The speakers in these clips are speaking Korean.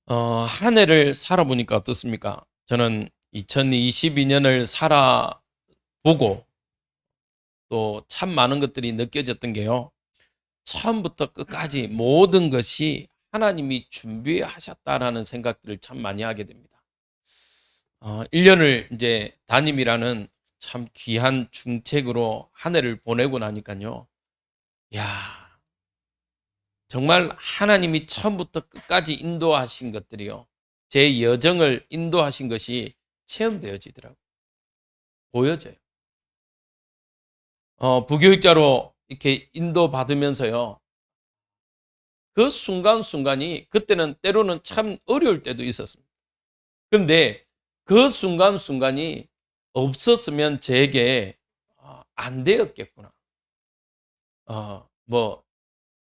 한 해를 살아보니까 어떻습니까? 저는 2022년을 살아보고 또 참 많은 것들이 느껴졌던 게요. 처음부터 끝까지 모든 것이 하나님이 준비하셨다라는 생각들을 참 많이 하게 됩니다. 1년을 이제 담임이라는 참 귀한 중책으로 한 해를 보내고 나니까요. 야, 정말 하나님이 처음부터 끝까지 인도하신 것들이요. 제 여정을 인도하신 것이 체험되어지더라고요. 보여져요. 부교육자로 이렇게 인도받으면서요. 그 순간순간이 그때는 때로는 참 어려울 때도 있었습니다. 그런데 그 순간순간이 없었으면 제게 안 되었겠구나. 뭐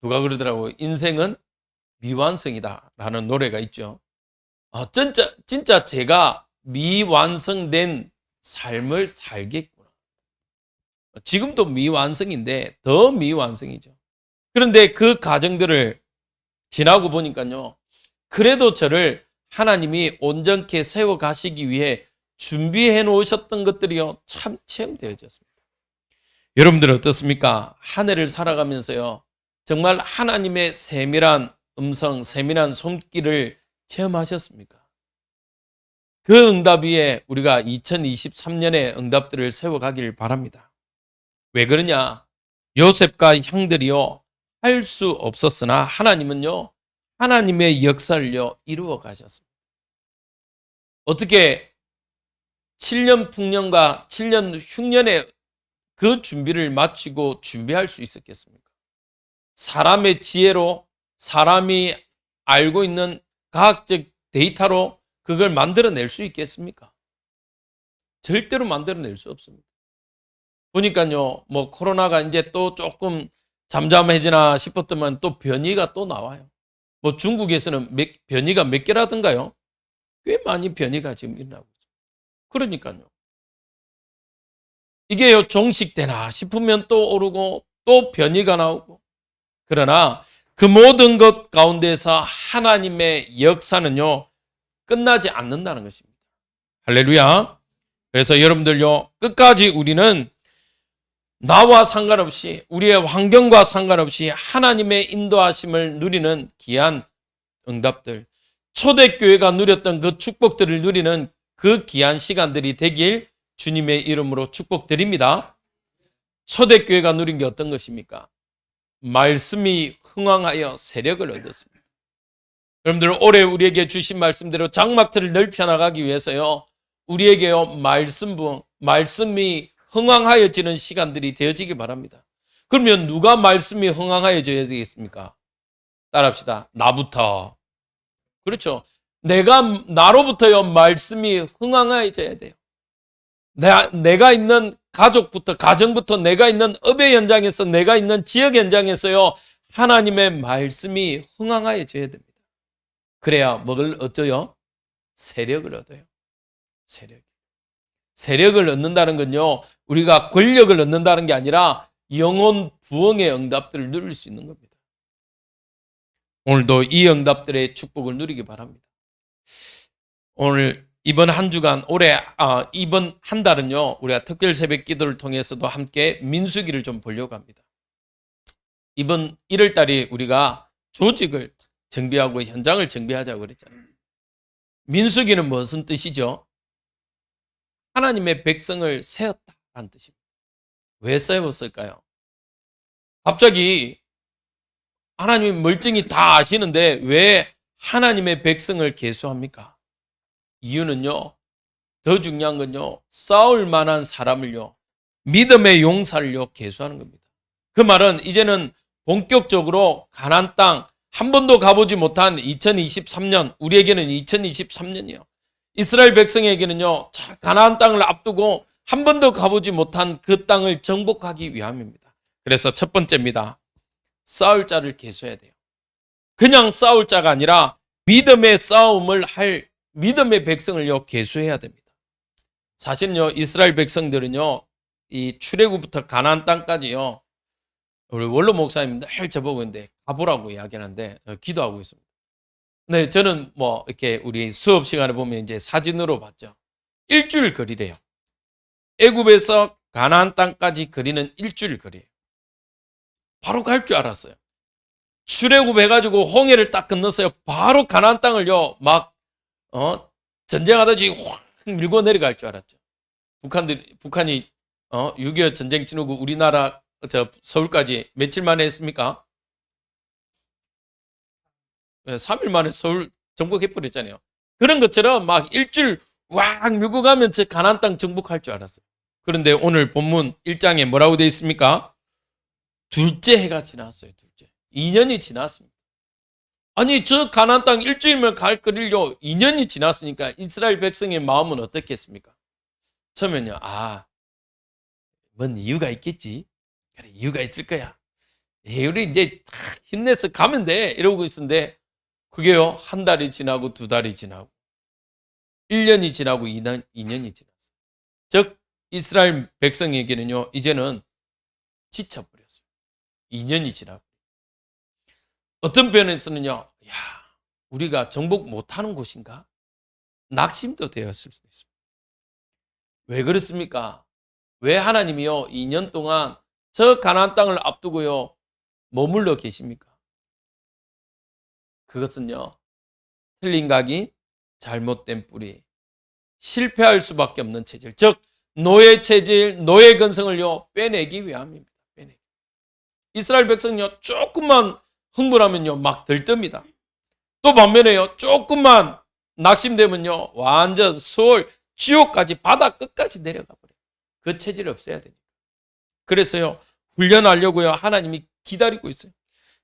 누가 그러더라고요. 인생은 미완성이다라는 노래가 있죠. 진짜 제가 미완성된 삶을 살겠구나. 지금도 미완성인데 더 미완성이죠. 그런데 그 과정들을 지나고 보니까요. 그래도 저를 하나님이 온전케 세워 가시기 위해 준비해 놓으셨던 것들이요. 참 체험되어졌습니다. 여러분들은 어떻습니까? 한 해를 살아가면서요. 정말 하나님의 세밀한 음성, 세밀한 손길을 체험하셨습니까? 그 응답 위에 우리가 2023년의 응답들을 세워가길 바랍니다. 왜 그러냐? 요셉과 형들이요. 할 수 없었으나 하나님은요. 하나님의 역사를요. 이루어 가셨습니다. 어떻게 7년 풍년과 7년 흉년의 그 준비를 마치고 준비할 수 있었겠습니까? 사람의 지혜로 사람이 알고 있는 과학적 데이터로 그걸 만들어낼 수 있겠습니까? 절대로 만들어낼 수 없습니다. 보니까요, 뭐 코로나가 이제 또 조금 잠잠해지나 싶었더만 또 변이가 또 나와요. 뭐 중국에서는 변이가 몇 개라던가요? 꽤 많이 변이가 지금 일어나고 있어요. 그러니까요. 이게요, 종식되나 싶으면 또 오르고 또 변이가 나오고. 그러나 그 모든 것 가운데서 하나님의 역사는요, 끝나지 않는다는 것입니다. 할렐루야. 그래서 여러분들요, 끝까지 우리는 나와 상관없이 우리의 환경과 상관없이 하나님의 인도하심을 누리는 귀한 응답들, 초대교회가 누렸던 그 축복들을 누리는 그 귀한 시간들이 되길 주님의 이름으로 축복드립니다. 초대교회가 누린 게 어떤 것입니까? 말씀이 흥왕하여 세력을 얻었습니다. 여러분들 올해 우리에게 주신 말씀대로 장막틀을 넓혀 나가기 위해서요. 우리에게요 말씀이 흥왕하여지는 시간들이 되어지기 바랍니다. 그러면 누가 말씀이 흥왕하여져야 되겠습니까? 따라합시다. 나부터. 그렇죠. 나로부터요 말씀이 흥왕하여져야 돼요. 내가 있는 가족부터 가정부터 내가 있는 업의 현장에서 내가 있는 지역 현장에서요 하나님의 말씀이 흥왕하여져야 됩니다. 그래야 뭐를 얻어요? 세력을 얻어요. 세력을 얻는다는 건요 우리가 권력을 얻는다는 게 아니라 영혼 부흥의 응답들을 누릴 수 있는 겁니다. 오늘도 이 응답들의 축복을 누리기 바랍니다. 오늘 이번 한 주간 이번 한 달은요 우리가 특별 새벽 기도를 통해서도 함께 민수기를 좀 보려고 합니다. 이번 1월 달에 우리가 조직을 정비하고 현장을 정비하자고 그랬잖아요. 민수기는 무슨 뜻이죠? 하나님의 백성을 세웠다라는 뜻입니다. 왜 세웠을까요? 갑자기 하나님이 멀쩡히 다 아시는데 왜 하나님의 백성을 계수합니까? 이유는요. 더 중요한 건요. 싸울 만한 사람을요. 믿음의 용사를요. 계수하는 겁니다. 그 말은 이제는 본격적으로 가나안 땅 한 번도 가보지 못한 2023년 우리에게는 2023년이요. 이스라엘 백성에게는요. 가나안 땅을 앞두고 한 번도 가보지 못한 그 땅을 정복하기 위함입니다. 그래서 첫 번째입니다. 싸울 자를 계수해야 돼요. 그냥 싸울 자가 아니라 믿음의 싸움을 할 믿음의 백성을요 계수해야 됩니다. 사실은요 이스라엘 백성들은요 이 출애굽부터 가나안 땅까지요 우리 원로 목사님 늘 저보고 있는데 가보라고 이야기하는데 기도하고 있습니다. 네, 저는 뭐 이렇게 우리 수업 시간에 보면 이제 사진으로 봤죠. 일주일 거리래요. 애굽에서 가나안 땅까지 거리는 일주일 거리예요. 바로 갈 줄 알았어요. 출애굽해가지고 홍해를 딱 건넜어요. 바로 가나안 땅을요, 막 전쟁하듯이 확 밀고 내려갈 줄 알았죠. 북한이 6.25 전쟁 치르고 우리나라 서울까지 며칠 만에 했습니까? 3일 만에 서울 정복해버렸잖아요. 그런 것처럼 막 일주일 왁 밀고 가면 저 가나안 땅 정복할 줄 알았어요. 그런데 오늘 본문 1장에 뭐라고 되어 있습니까? 둘째 해가 지났어요. 둘째. 2년이 지났습니다. 아니 저 가나안 땅 일주일면 갈 거리요 2년이 지났으니까 이스라엘 백성의 마음은 어떻겠습니까? 처음엔요. 뭔 이유가 있겠지. 그래, 이유가 있을 거야. 우리 이제 힘내서 가면 돼. 이러고 있었는데 그게요. 한 달이 지나고 두 달이 지나고 1년이 지나고 2년이 지났어요. 즉 이스라엘 백성에게는요. 이제는 지쳐버렸어요. 2년이 지나고. 어떤 면에서는요. 야, 우리가 정복 못하는 곳인가? 낙심도 되었을 수도 있습니다. 왜 그렇습니까? 왜 하나님이요 2년 동안 저 가나안 땅을 앞두고요 머물러 계십니까? 그것은요 틀린 각인, 잘못된 뿌리, 실패할 수밖에 없는 체질, 즉 노예 체질, 노예 근성을요 빼내기 위함입니다. 빼내기. 이스라엘 백성요 조금만 흥분하면요 막 들뜹니다. 또 반면에요 조금만 낙심되면요 완전 수월 지옥까지 바다 끝까지 내려가 버려요. 그 체질이 없어야 되니까. 그래서요 훈련하려고요 하나님이 기다리고 있어요.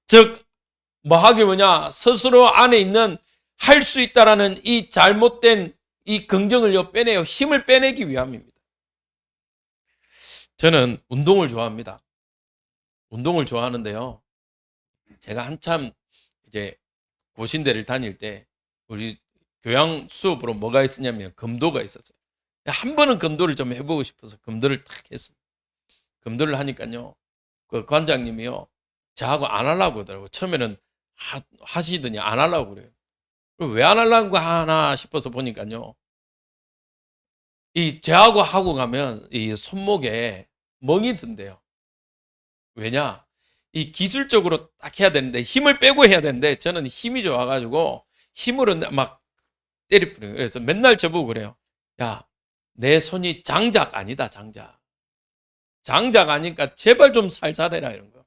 즉 뭐 하기 뭐냐 스스로 안에 있는 할 수 있다라는 이 잘못된 이 긍정을요 빼내요. 힘을 빼내기 위함입니다. 저는 운동을 좋아합니다. 운동을 좋아하는데요. 제가 한참 이제 고신대를 다닐 때 우리 교양 수업으로 뭐가 있었냐면 검도가 있었어요. 한 번은 검도를 좀 해보고 싶어서 검도를 탁 했습니다. 검도를 하니까요. 그 관장님이요. 저하고 안 하려고 하더라고요. 처음에는 하시더니 안 하려고 그래요. 왜 안 하려고 하나 싶어서 보니까요. 저하고 하고 가면 이 손목에 멍이 든대요. 왜냐? 이 기술적으로 딱 해야 되는데 힘을 빼고 해야 되는데 저는 힘이 좋아가지고 힘으로 막 때리뿌려요. 그래서 맨날 저보고 그래요. 야, 내 손이 장작 아니다, 장작. 장작 아니까 제발 좀 살살해라 이런 거.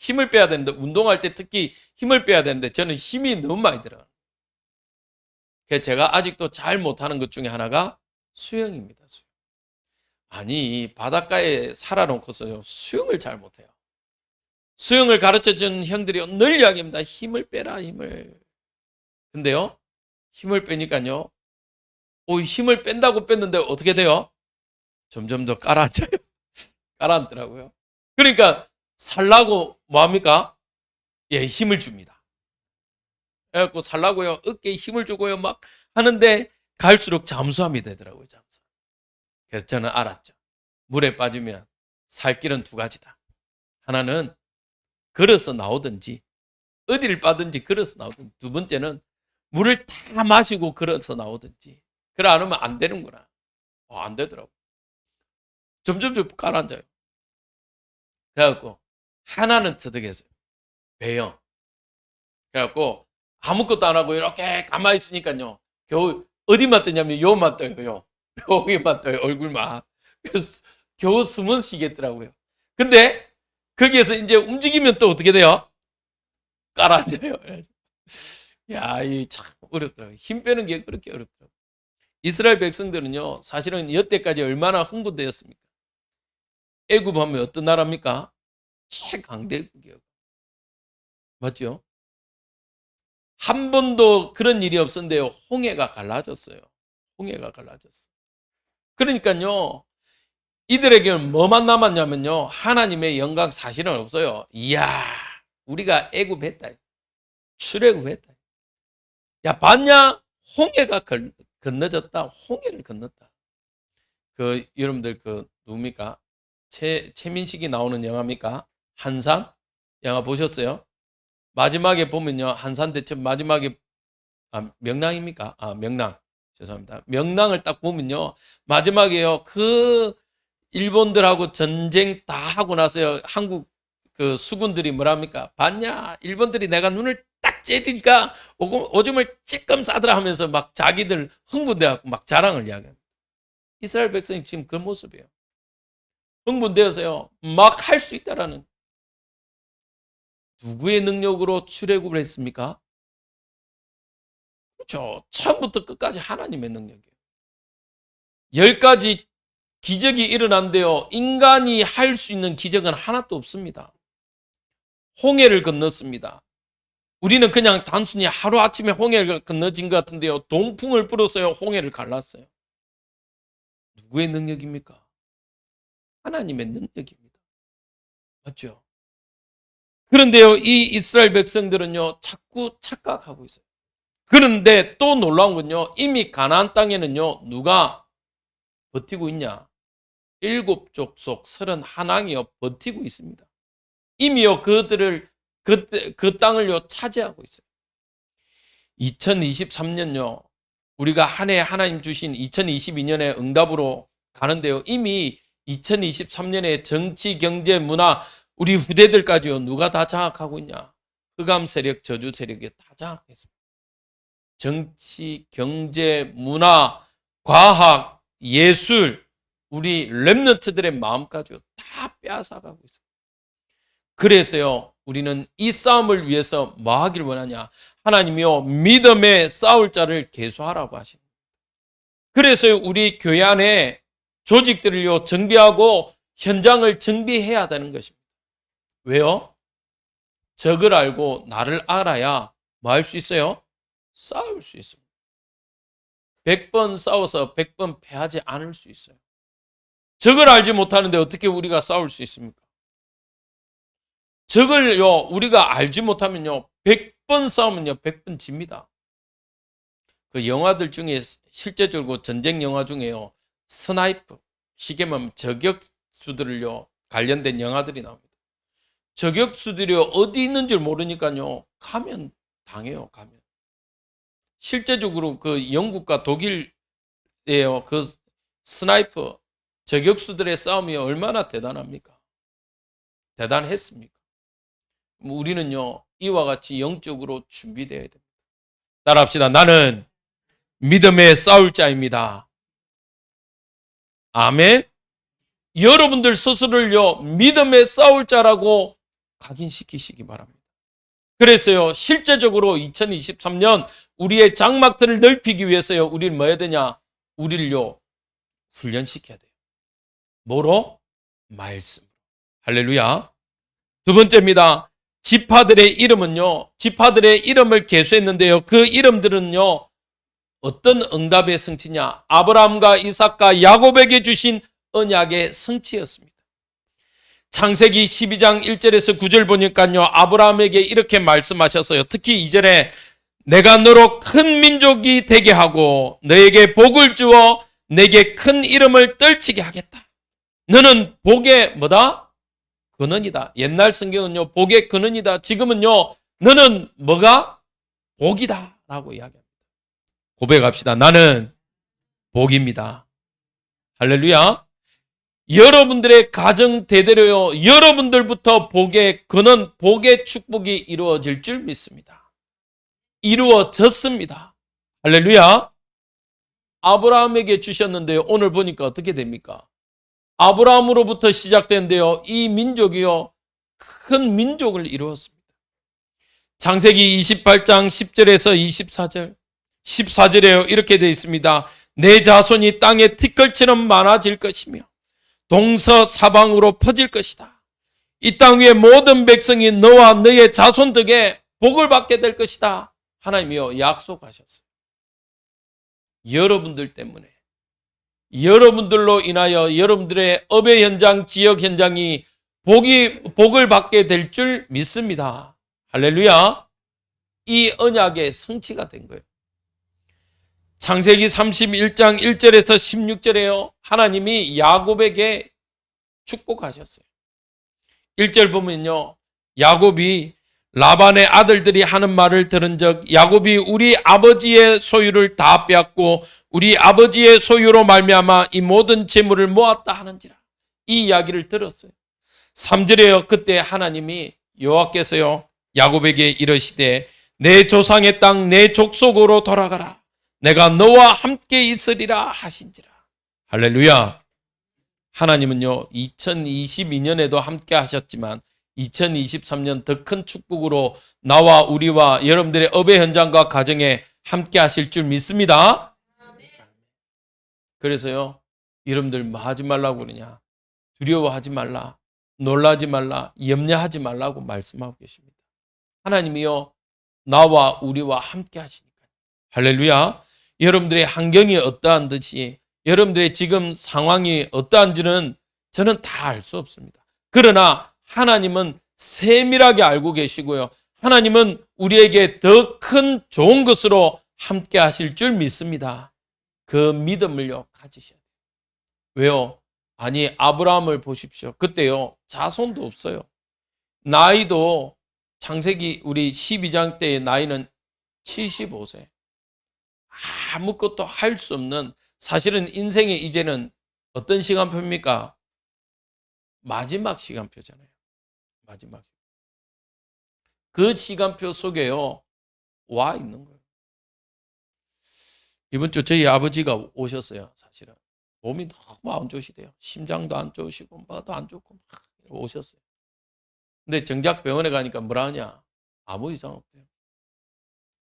힘을 빼야 되는데 운동할 때 특히 힘을 빼야 되는데 저는 힘이 너무 많이 들어요. 그래서 제가 아직도 잘 못하는 것 중에 하나가 수영입니다. 수영. 아니 바닷가에 살아놓고서요 수영을 잘 못해요. 수영을 가르쳐준 형들이 늘 이야기합니다. 힘을 빼라 힘을. 근데요 힘을 빼니까요 힘을 뺀다고 뺐는데 어떻게 돼요? 점점 더 가라앉아요. 가라앉더라고요. 그러니까 살라고 뭐합니까? 예, 힘을 줍니다. 그래갖고 살라고요 어깨에 힘을 주고요 막 하는데 갈수록 잠수함이 되더라고요. 잠수함. 그래서 저는 알았죠. 물에 빠지면 살 길은 두 가지다. 하나는 걸어서 나오든지 어디를 빠든지 걸어서 나오든지, 두 번째는 물을 다 마시고 걸어서 나오든지. 그래 안 하면 안 되는구나. 안 되더라고. 점점 가라앉아요. 그래갖고 하나는 터득했어요. 배영. 그래갖고 아무것도 안 하고 이렇게 가만히 있으니까요. 겨우 어디만 뜨냐면 요만 떠요. 여기만 떠요. 얼굴만. 그래서 겨우 숨은 쉬겠더라고요. 근데 거기에서 이제 움직이면 또 어떻게 돼요? 가라앉아요. 야, 이 참 어렵더라고요. 힘 빼는 게 그렇게 어렵더라고요. 이스라엘 백성들은요, 사실은 여태까지 얼마나 흥분되었습니까? 애굽 하면 어떤 나라입니까? 최강대국이에요. 맞죠? 한 번도 그런 일이 없었는데요. 홍해가 갈라졌어요. 홍해가 갈라졌어요. 그러니까요. 이들에게는 뭐만 남았냐면요. 하나님의 영광 사실은 없어요. 이야, 우리가 애굽했다. 출애굽했다. 야, 봤냐? 홍해가 건너졌다. 홍해를 건넜다. 여러분들 누굽니까? 최민식이 나오는 영화입니까? 한산? 영화 보셨어요? 마지막에 보면요. 한산 대첩 마지막에 명랑입니까? 명랑. 죄송합니다. 명랑을 딱 보면요. 마지막에요. 그 일본들하고 전쟁 다 하고 나서요. 한국 그 수군들이 뭐랍니까? 봤냐? 일본들이 내가 눈을 딱 째리니까 오줌을 찔끔 싸더라 하면서 막 자기들 흥분돼갖고 막 자랑을 이야기합니다. 이스라엘 백성이 지금 그 모습이에요. 흥분되어서요. 막 할 수 있다라는. 누구의 능력으로 출애굽을 했습니까? 그렇죠. 처음부터 끝까지 하나님의 능력이에요. 10가지 기적이 일어난데요. 인간이 할 수 있는 기적은 하나도 없습니다. 홍해를 건넜습니다. 우리는 그냥 단순히 하루아침에 홍해를 건너진 것 같은데요. 동풍을 불어서요. 홍해를 갈랐어요. 누구의 능력입니까? 하나님의 능력입니다. 맞죠? 그런데요. 이 이스라엘 백성들은요. 자꾸 착각하고 있어요. 그런데 또 놀라운 건요. 이미 가나안 땅에는요. 누가 버티고 있냐? 7족속 31왕이요. 버티고 있습니다. 이미요. 그들을 그 땅을요. 차지하고 있어요. 2023년요. 우리가 한 해 하나님 주신 2022년의 응답으로 가는데요. 이미 2023년에 정치, 경제, 문화 우리 후대들까지요. 누가 다 장악하고 있냐? 흑암 세력, 저주 세력이 다 장악했습니다. 정치, 경제, 문화, 과학, 예술, 우리 렘넌트들의 마음까지요. 다 빼앗아가고 있어요. 그래서요. 우리는 이 싸움을 위해서 뭐 하길 원하냐? 하나님이요. 믿음의 싸울 자를 계수하라고 하십니다. 그래서 우리 교회 안에 조직들을요. 정비하고 현장을 정비해야 되는 것입니다. 왜요? 적을 알고 나를 알아야 뭐 할 수 있어요? 싸울 수 있습니다. 100번 싸워서 100번 패하지 않을 수 있어요. 적을 알지 못하는데 어떻게 우리가 싸울 수 있습니까? 적을요, 우리가 알지 못하면요, 100번 싸우면요, 100번 집니다. 그 영화들 중에 실제적으로 전쟁 영화 중에요, 스나이프, 쉽게 말하면 저격수들을요, 관련된 영화들이 나옵니다. 저격수들이 어디 있는지 모르니까요, 가면 당해요, 가면. 실제적으로 그 영국과 독일에요, 그 스나이프, 저격수들의 싸움이 얼마나 대단합니까? 대단했습니까? 우리는요, 이와 같이 영적으로 준비되어야 됩니다. 따라합시다. 나는 믿음의 싸울 자입니다. 아멘. 여러분들 스스로를요, 믿음의 싸울 자라고 각인시키시기 바랍니다. 그래서요, 실제적으로 2023년 우리의 장막들을 넓히기 위해서요, 우리는 뭐 해야 되냐? 우리를요, 훈련시켜야 돼요. 뭐로? 말씀. 할렐루야. 두 번째입니다. 지파들의 이름은요, 지파들의 이름을 계수했는데요, 그 이름들은요, 어떤 응답의 성취냐? 아브라함과 이삭과 야곱에게 주신 언약의 성취였습니다. 창세기 12장 1절에서 9절 보니까요, 아브라함에게 이렇게 말씀하셨어요. 특히 2절에 내가 너로 큰 민족이 되게 하고 너에게 복을 주어 내게 큰 이름을 떨치게 하겠다. 너는 복의 뭐다? 근원이다. 옛날 성경은요, 복의 근원이다. 지금은요, 너는 뭐가? 복이다. 라고 이야기합니다. 고백합시다. 나는 복입니다. 할렐루야. 여러분들의 가정 대대로요, 여러분들부터 복의 근원, 복의 축복이 이루어질 줄 믿습니다. 이루어졌습니다. 할렐루야. 아브라함에게 주셨는데요, 오늘 보니까 어떻게 됩니까? 아브라함으로부터 시작된데요, 이 민족이요, 큰 민족을 이루었습니다. 창세기 28장 10절에서 24절, 14절에요, 이렇게 되어 있습니다. 내 자손이 땅의 티끌처럼 많아질 것이며 동서사방으로 퍼질 것이다. 이 땅 위의 모든 백성이 너와 너의 자손 덕에 복을 받게 될 것이다. 하나님이요, 약속하셨어요. 여러분들 때문에, 여러분들로 인하여 여러분들의 업의 현장, 지역 현장이 복을 받게 될 줄 믿습니다. 할렐루야. 이 언약의 성취가 된 거예요. 창세기 31장 1절에서 16절에요. 하나님이 야곱에게 축복하셨어요. 1절 보면요, 야곱이 라반의 아들들이 하는 말을 들은 적 야곱이 우리 아버지의 소유를 다 빼앗고 우리 아버지의 소유로 말미암아 이 모든 재물을 모았다 하는지라. 이 이야기를 들었어요. 3절에요. 그때 하나님이 여호와께서요 야곱에게 이르시되 내 조상의 땅 내 족속으로 돌아가라. 내가 너와 함께 있으리라 하신지라. 할렐루야. 하나님은요 2022년에도 함께 하셨지만 2023년 더 큰 축복으로 나와 우리와 여러분들의 업의 현장과 가정에 함께 하실 줄 믿습니다. 그래서요 여러분들 뭐 하지 말라고 그러냐, 두려워하지 말라, 놀라지 말라, 염려하지 말라고 말씀하고 계십니다. 하나님이요 나와 우리와 함께 하시니까요. 할렐루야. 여러분들의 환경이 어떠한 듯이 여러분들의 지금 상황이 어떠한지는 저는 다 알 수 없습니다. 그러나 하나님은 세밀하게 알고 계시고요. 하나님은 우리에게 더 큰 좋은 것으로 함께 하실 줄 믿습니다. 그 믿음을요 가지셔야 돼요. 왜요? 아니 아브라함을 보십시오. 그때요 자손도 없어요. 나이도 창세기 우리 12장 때의 나이는 75세. 아무것도 할 수 없는, 사실은 인생의 이제는 어떤 시간표입니까? 마지막 시간표잖아요. 마지막. 그 시간표 속에요 와 있는 거예요. 이번 주 저희 아버지가 오셨어요. 사실은 몸이 너무 안 좋으시대요. 심장도 안 좋으시고 뭐도 안 좋고 막 오셨어요. 근데 정작 병원에 가니까 뭐라 하냐? 아무 이상 없대요.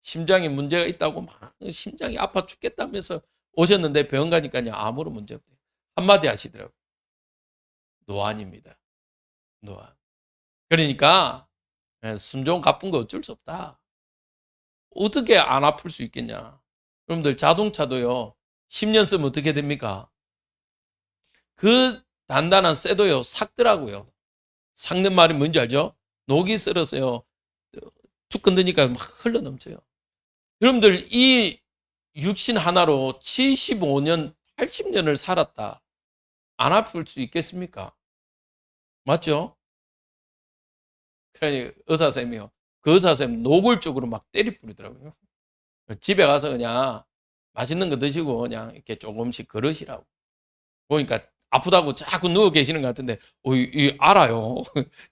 심장에 문제가 있다고 막 심장이 아파 죽겠다면서 오셨는데 병원 가니까요 아무런 문제 없대요. 한마디 하시더라고요. 노안입니다. 노안. 그러니까 순종 갚은 거 어쩔 수 없다. 어떻게 안 아플 수 있겠냐? 여러분들 자동차도요 10년 쓰면 어떻게 됩니까? 그 단단한 쇠도요 삭더라고요. 삭는 말이 뭔지 알죠? 녹이 쓸어서요 툭 건드니까 막 흘러넘쳐요. 여러분들 이 육신 하나로 75년 80년을 살았다. 안 아플 수 있겠습니까? 맞죠? 그러니 의사쌤이요. 그 의사쌤 노골적으로 막 때리 뿌리더라고요. 집에 가서 그냥 맛있는 거 드시고 그냥 이렇게 조금씩 걸으시라고. 보니까 아프다고 자꾸 누워 계시는 것 같은데, 알아요.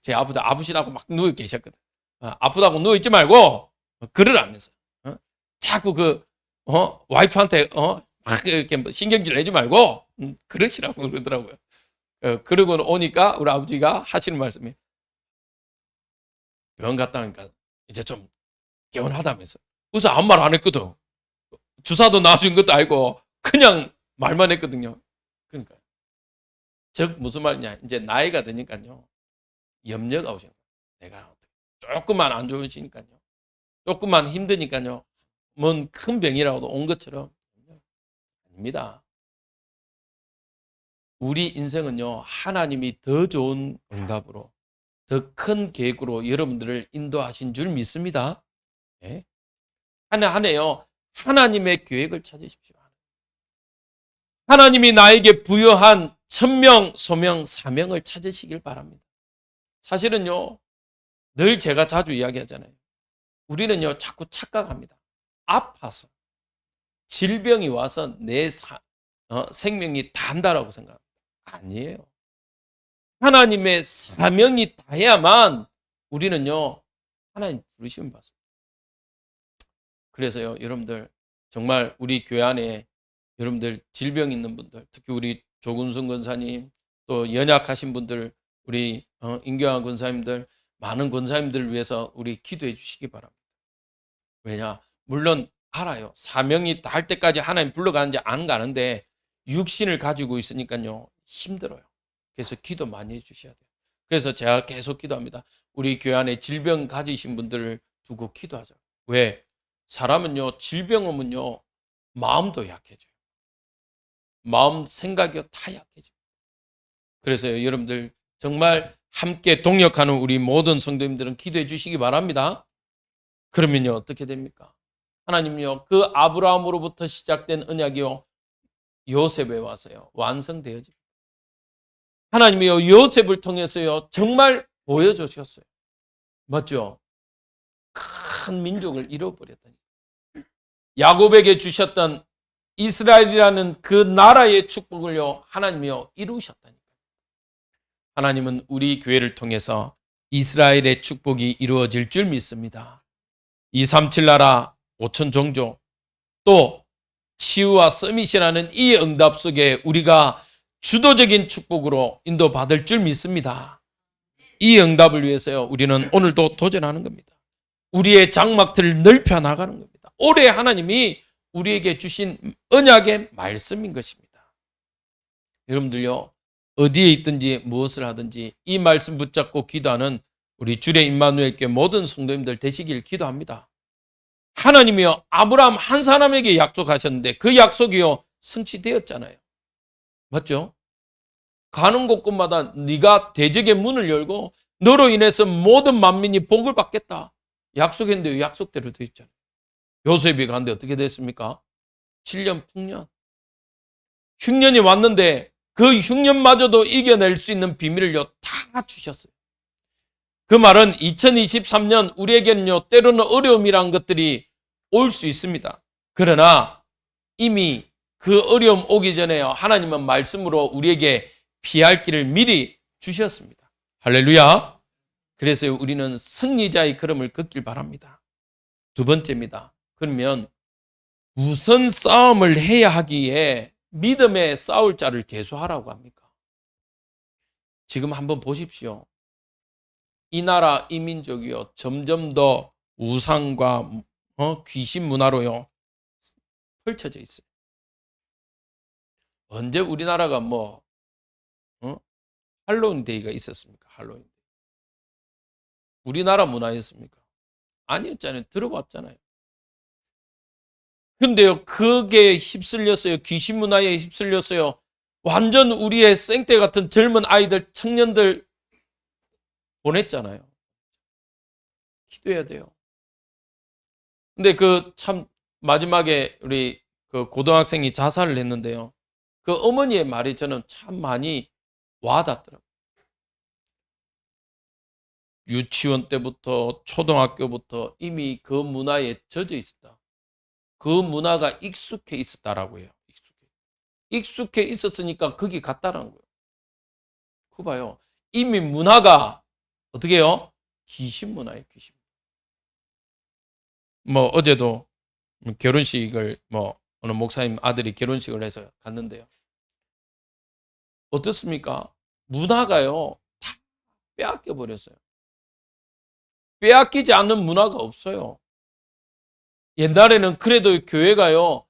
제 아프시다고 막 누워 계셨거든. 아프다고 누워 있지 말고 걸으라면서. 자꾸 와이프한테 막 이렇게 신경질 내지 말고 그러시라고 그러더라고요. 그러고 오니까 우리 아버지가 하시는 말씀이 병원 갔다 오니까 이제 좀 개운하다면서. 그래서 아무 말 안 했거든. 주사도 놔준 것도 아니고 그냥 말만 했거든요. 그러니까 즉 무슨 말이냐, 이제 나이가 드니까요 염려가 오시는 거예요. 내가 조금만 안 좋으시니까요, 조금만 힘드니까요 뭔 큰 병이라도 온 것처럼. 아닙니다. 우리 인생은요 하나님이 더 좋은 응답으로 더 큰 계획으로 여러분들을 인도하신 줄 믿습니다. 네? 한 해요 하나님의 계획을 찾으십시오. 하나님이 나에게 부여한 천명, 소명, 사명을 찾으시길 바랍니다. 사실은요 늘 제가 자주 이야기하잖아요. 우리는요 자꾸 착각합니다. 아파서 질병이 와서 내 생명이 단다라고 생각합니다. 아니에요. 하나님의 사명이 다해야만 우리는요 하나님 부르심을 받습니다. 그래서요 여러분들 정말 우리 교회 안에 여러분들 질병 있는 분들, 특히 우리 조근순 권사님, 또 연약하신 분들, 우리 임경환 권사님들, 많은 권사님들을 위해서 우리 기도해 주시기 바랍니다. 왜냐? 물론 알아요. 사명이 닿을 때까지 하나님 불러가는지 안 가는데 육신을 가지고 있으니까요 힘들어요. 그래서 기도 많이 해주셔야 돼요. 그래서 제가 계속 기도합니다. 우리 교회 안에 질병 가지신 분들을 두고 기도하자. 왜? 사람은요 질병 오면요 마음도 약해져요. 마음 생각이 다 약해집니다. 그래서 여러분들 정말 함께 동역하는 우리 모든 성도님들은 기도해 주시기 바랍니다. 그러면요 어떻게 됩니까? 하나님요 그 아브라함으로부터 시작된 언약이요 요셉에 와서요 완성되어집니다. 하나님이요 요셉을 통해서요 정말 보여주셨어요. 맞죠? 큰 민족을 잃어버렸다니. 야곱에게 주셨던 이스라엘이라는 그 나라의 축복을요, 하나님이요 이루셨다니까요. 하나님은 우리 교회를 통해서 이스라엘의 축복이 이루어질 줄 믿습니다. 237 나라 5천 종족, 또 치유와 서밋이라는 이 응답 속에 우리가 주도적인 축복으로 인도받을 줄 믿습니다. 이 응답을 위해서요, 우리는 오늘도 도전하는 겁니다. 우리의 장막틀을 넓혀 나가는 겁니다. 올해 하나님이 우리에게 주신 언약의 말씀인 것입니다. 여러분들요, 어디에 있든지 무엇을 하든지 이 말씀 붙잡고 기도하는 우리 주의 임마누엘 교회 모든 성도님들 되시길 기도합니다. 하나님이요, 아브라함 한 사람에게 약속하셨는데 그 약속이요 성취되었잖아요. 맞죠? 가는 곳곳마다 네가 대적의 문을 열고 너로 인해서 모든 만민이 복을 받겠다. 약속했는데 약속대로 되어 있잖아요. 요셉이 갔는데 어떻게 됐습니까? 7년 풍년. 흉년이 왔는데 그 흉년마저도 이겨낼 수 있는 비밀을요 다 주셨어요. 그 말은 2023년 우리에게는요 때로는 어려움이란 것들이 올 수 있습니다. 그러나 이미 그 어려움 오기 전에요 하나님은 말씀으로 우리에게 피할 길을 미리 주셨습니다. 할렐루야. 그래서 우리는 승리자의 걸음을 걷길 바랍니다. 두 번째입니다. 그러면 무슨 싸움을 해야 하기에 믿음의 싸울 자를 계수하라고 합니까? 지금 한번 보십시오. 이 나라 이 민족이요 점점 더 우상과 귀신 문화로요 펼쳐져 있어요. 언제 우리나라가 할로윈 데이가 있었습니까? 할로윈 데이. 우리나라 문화였습니까? 아니었잖아요. 들어봤잖아요. 근데요, 그게 휩쓸렸어요. 귀신 문화에 휩쓸렸어요. 완전 우리의 생떼 같은 젊은 아이들, 청년들 보냈잖아요. 기도해야 돼요. 근데 그 참 마지막에 우리 그 고등학생이 자살을 했는데요. 그 어머니의 말이 저는 참 많이 와닿더라고요. 유치원 때부터 초등학교부터 이미 그 문화에 젖어 있었다. 그 문화가 익숙해 있었다라고 해요. 익숙해 있었으니까 거기 갔다라는 거예요. 그거 봐요. 이미 문화가 어떻게 해요? 귀신 문화예요. 귀신. 어제도 결혼식을 어느 목사님 아들이 결혼식을 해서 갔는데요. 어떻습니까? 문화가요 다 빼앗겨 버렸어요. 빼앗기지 않는 문화가 없어요. 옛날에는 그래도 교회가요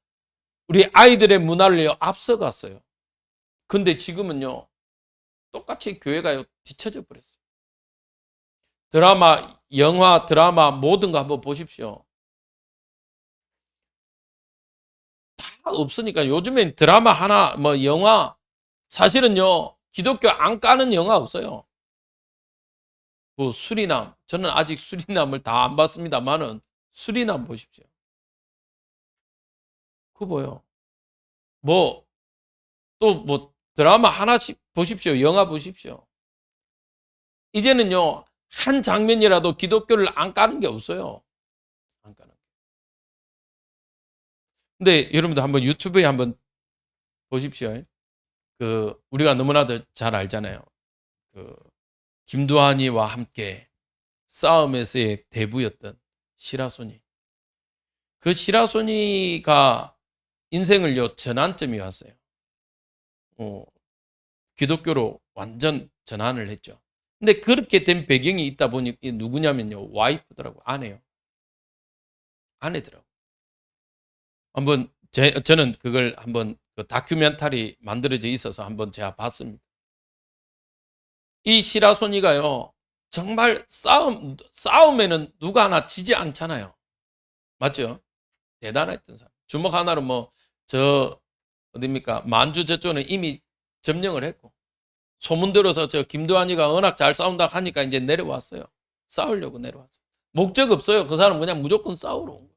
우리 아이들의 문화를 앞서갔어요. 근데 지금은요 똑같이 교회가요 뒤처져 버렸어요. 드라마, 영화, 드라마 모든 거 한번 보십시오. 다 없으니까 요즘엔 드라마 하나, 영화 사실은요 기독교 안 까는 영화 없어요. 그 수리남, 저는 아직 수리남을 다 안 봤습니다만은 수리남 보십시오. 그거 뭐요? 또 드라마 하나씩 보십시오. 영화 보십시오. 이제는요 한 장면이라도 기독교를 안 까는 게 없어요. 안 까는. 근데 여러분들 한번 유튜브에 한번 보십시오. 그 우리가 너무나도 잘 알잖아요. 그 김두한이와 함께 싸움에서의 대부였던 시라소니. 그 시라소니가 인생을요 전환점이 왔어요. 기독교로 완전 전환을 했죠. 근데 그렇게 된 배경이 있다 보니 누구냐면요 와이프더라고. 아내요. 아내더라고. 한번 저는 그걸 한번 그 다큐멘터리 만들어져 있어서 한번 제가 봤습니다. 이 시라소니가요 정말 싸움에는 누가 하나 지지 않잖아요. 맞죠? 대단했던 사람. 주먹 하나로 어딥니까? 만주 저쪽은 이미 점령을 했고 소문 들어서 저 김두한이가 워낙 잘 싸운다 하니까 이제 내려왔어요. 싸우려고 내려왔어요. 목적 없어요. 그 사람은 그냥 무조건 싸우러 온 거예요.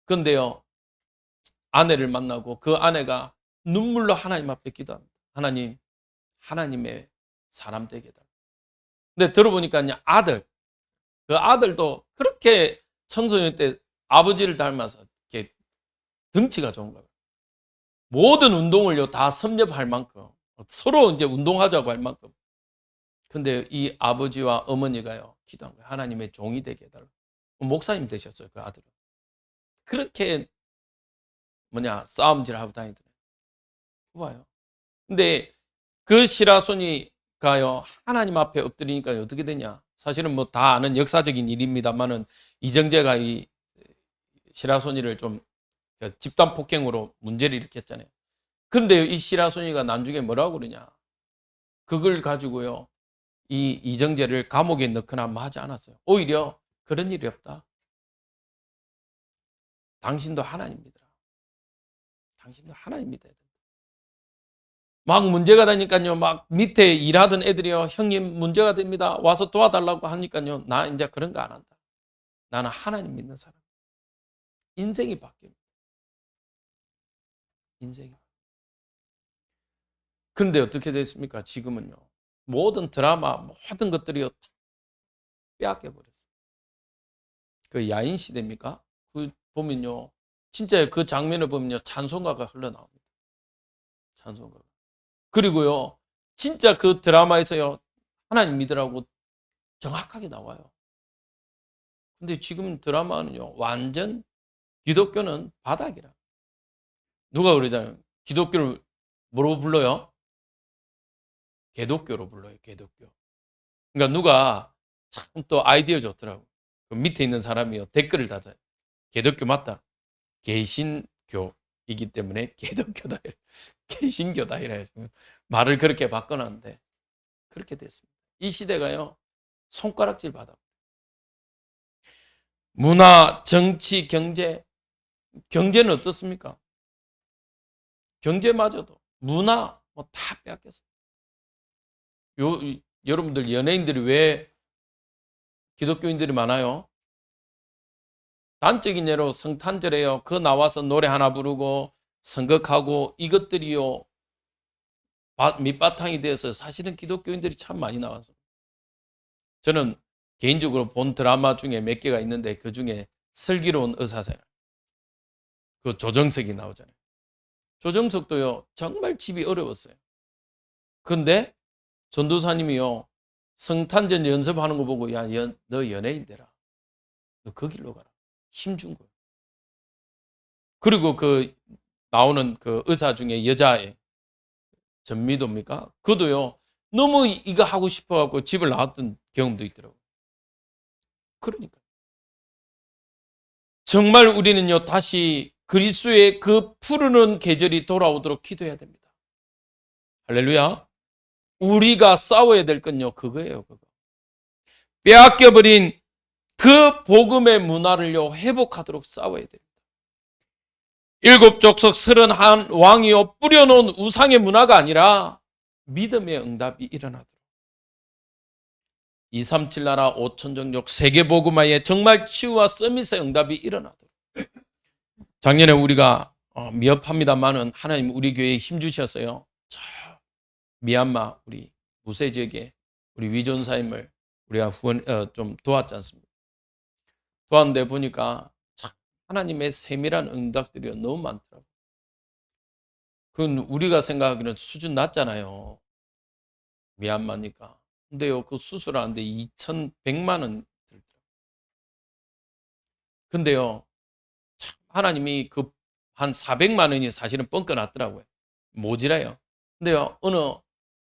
근데요 아내를 만나고 그 아내가 눈물로 하나님 앞에 기도합니다. 하나님, 하나님의 사람 되게 해달라. 근데 들어보니까 아들, 그 아들도 그렇게 청소년 때 아버지를 닮아서 이렇게 덩치가 좋은 거예요. 모든 운동을요 다 섭렵할 만큼 서로 이제 운동하자고 할 만큼. 근데 이 아버지와 어머니가요 기도한 거예요. 하나님의 종이 되게 해달라. 목사님 되셨어요 그 아들은. 그렇게 싸움질하고 다니더래요. 봐요. 근데 그 시라소니가요 하나님 앞에 엎드리니까 어떻게 되냐? 사실은 뭐 다 아는 역사적인 일입니다만은 이정재가 이 시라소니를 좀 집단 폭행으로 문제를 일으켰잖아요. 그런데 이 시라소니가 나중에 뭐라고 그러냐? 그걸 가지고요 이 이정재를 감옥에 넣거나 뭐 하지 않았어요. 오히려 그런 일이 없다. 당신도 하나님 믿으라. 당신도 하나님 믿어야 된다. 막 문제가 되니까요. 막 밑에 일하던 애들이요. 형님 문제가 됩니다. 와서 도와달라고 하니까요. 나 이제 그런 거 안 한다. 나는 하나님 믿는 사람. 인생이 바뀝니다. 인생이. 그런데 어떻게 됐습니까? 지금은요. 모든 드라마, 모든 것들이요. 다 빼앗겨 버렸어요. 그 야인 시대입니까? 그 보면요. 진짜 그 장면을 보면요. 찬송가가 흘러나옵니다. 찬송가가. 그리고요. 진짜 그 드라마에서요. 하나님 믿으라고 정확하게 나와요. 근데 지금 드라마는요. 완전 기독교는 바닥이라. 누가 그러잖아요. 기독교를 뭐로 불러요? 개독교로 불러요. 개독교. 그러니까 누가 참 또 아이디어 좋더라고. 그 밑에 있는 사람이요. 댓글을 달아요. 개독교 맞다. 개신교이기 때문에 개독교다. 개신교다. 이래. 말을 그렇게 바꿔놨는데 그렇게 됐습니다. 이 시대가요. 손가락질 받아. 문화, 정치, 경제. 경제는 어떻습니까? 경제마저도 문화 뭐 다 빼앗겼어요. 여러분들 연예인들이 왜 기독교인들이 많아요? 단적인 예로 성탄절에요. 그 나와서 노래 하나 부르고 선곡하고 이것들이요. 밑바탕이 돼서 사실은 기독교인들이 참 많이 나와서. 저는 개인적으로 본 드라마 중에 몇 개가 있는데 그 중에 슬기로운 의사생활. 그 조정석이 나오잖아요. 조정석도요. 정말 집이 어려웠어요. 근데 전도사님이요. 성탄절 연습하는 거 보고 야, 너 연예인 되라. 너 그 길로 가라. 힘준 거예요. 그리고 그 나오는 그 의사 중에 여자애 전미도입니까? 그도요. 너무 이거 하고 싶어갖고 집을 나왔던 경험도 있더라고요. 그러니까 정말 우리는요 다시 그리스도의 그 푸르는 계절이 돌아오도록 기도해야 됩니다. 할렐루야. 우리가 싸워야 될 건요 그거예요. 그거. 빼앗겨버린 그 복음의 문화를요 회복하도록 싸워야 됩니다. 일곱 족속 31 왕이요 뿌려놓은 우상의 문화가 아니라 믿음의 응답이 일어나도록 237 나라 5천 종족 세계 복음화에 정말 치유와 서밋의 응답이 일어나도록 작년에 우리가 미흡합니다만은 하나님 우리 교회에 힘 주셨어요. 저 미얀마 우리 무세 지역에 우리 위존사임을 우리가 좀 도왔지 않습니까? 도왔는데 보니까 참 하나님의 세밀한 응답들이 너무 많더라고요. 그건 우리가 생각하기는 수준 낮잖아요. 미얀마니까. 근데요, 그 수술하는데 2,100만 원 들더라고요. 근데요, 참 하나님이 그 한 400만 원이 사실은 뻥겨놨더라고요. 모지라요. 근데요,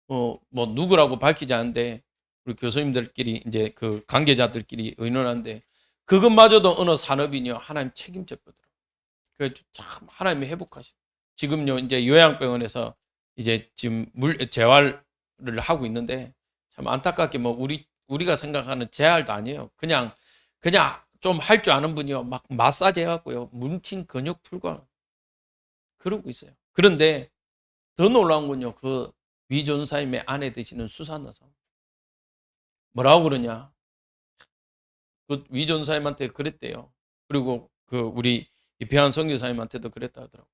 뭐 누구라고 밝히지 않는데 우리 교수님들끼리 이제 그 관계자들끼리 의논하는데 그것마저도 어느 산업인요 하나님 책임져 보더라고요. 그래서 참 하나님이 회복하시. 지금요 이제 요양병원에서 이제 지금 재활을 하고 있는데 참 안타깝게 뭐 우리가 생각하는 재활도 아니에요. 그냥 좀 할 줄 아는 분이요 막 마사지 해갖고요 뭉친 근육 풀고 그러고 있어요. 그런데 더 놀라운 건요 그 위존사님의 아내 되시는 수산나 사 뭐라고 그러냐? 그 위존사님한테 그랬대요. 그리고 그 우리 이평한 선교사님한테도 그랬다 하더라고.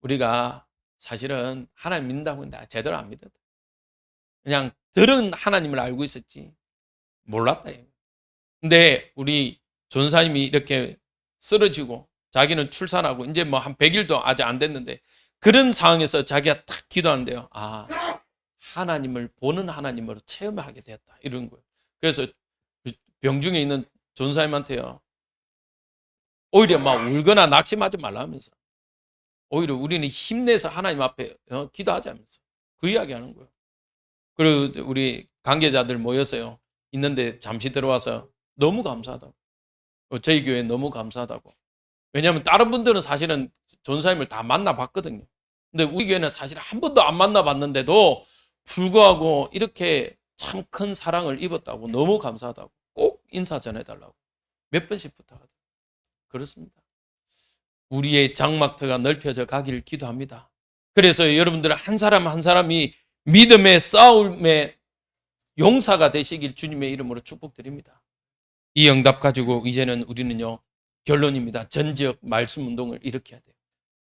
우리가 사실은 하나님 믿는다고 했는데 제대로 안 믿었다. 그냥 들은 하나님을 알고 있었지 몰랐다. 근데 우리 전사님이 이렇게 쓰러지고 자기는 출산하고 이제 뭐 한 100일도 아직 안 됐는데 그런 상황에서 자기가 딱 기도하는데요. 아, 하나님을 보는 하나님으로 체험하게 되었다. 이런 거예요. 그래서 병중에 있는 전사님한테요. 오히려 막 울거나 낙심하지 말라면서. 오히려 우리는 힘내서 하나님 앞에 기도하자면서. 그 이야기 하는 거예요. 그리고 우리 관계자들 모여서요. 있는데 잠시 들어와서 너무 감사하다고. 저희 교회 너무 감사하다고. 왜냐하면 다른 분들은 사실은 전사님을 다 만나봤거든요. 근데 우리 교회는 사실 한 번도 안 만나봤는데도 불구하고 이렇게 참 큰 사랑을 입었다고 너무 감사하다고 꼭 인사 전해달라고 몇 번씩 부탁하더라고요. 그렇습니다. 우리의 장막터가 넓혀져 가기를 기도합니다. 그래서 여러분들 한 사람 한 사람이 믿음의 싸움의 용사가 되시길 주님의 이름으로 축복드립니다. 이 응답 가지고 이제는 우리는요, 결론입니다. 전 지역 말씀 운동을 일으켜야 돼요.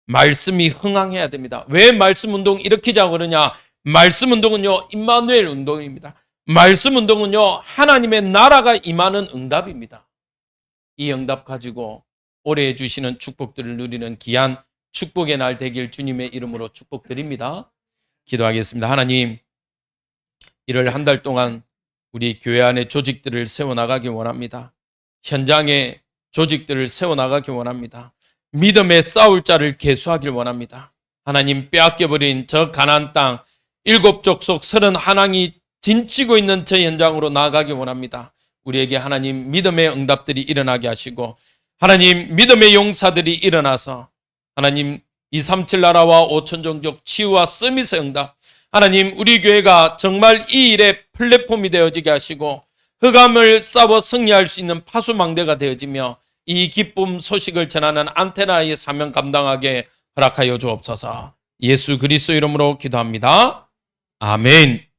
말씀이 흥황해야 됩니다. 왜 말씀 운동 일으키자고 그러냐? 말씀 운동은요, 임마누엘 운동입니다. 말씀 운동은요, 하나님의 나라가 임하는 응답입니다. 이 응답 가지고 올해 주시는 축복들을 누리는 귀한 축복의 날 되길 주님의 이름으로 축복드립니다. 기도하겠습니다. 하나님, 1월 한 달 동안 우리 교회 안에 조직들을 세워나가기 원합니다. 현장에 조직들을 세워나가기 원합니다. 믿음의 싸울 자를 계수하길 원합니다. 하나님, 빼앗겨버린 저 가나안 땅 7족속 31왕이 진치고 있는 저 현장으로 나아가기 원합니다. 우리에게 하나님 믿음의 응답들이 일어나게 하시고 하나님 믿음의 용사들이 일어나서 하나님 237 나라와 5천 종족 치유와 서밋의 응답, 하나님 우리 교회가 정말 이 일의 플랫폼이 되어지게 하시고 흑암을 싸워 승리할 수 있는 파수망대가 되어지며 이 기쁨 소식을 전하는 안테나의 사명 감당하게 허락하여 주옵소서. 예수 그리스도 이름으로 기도합니다. 아멘.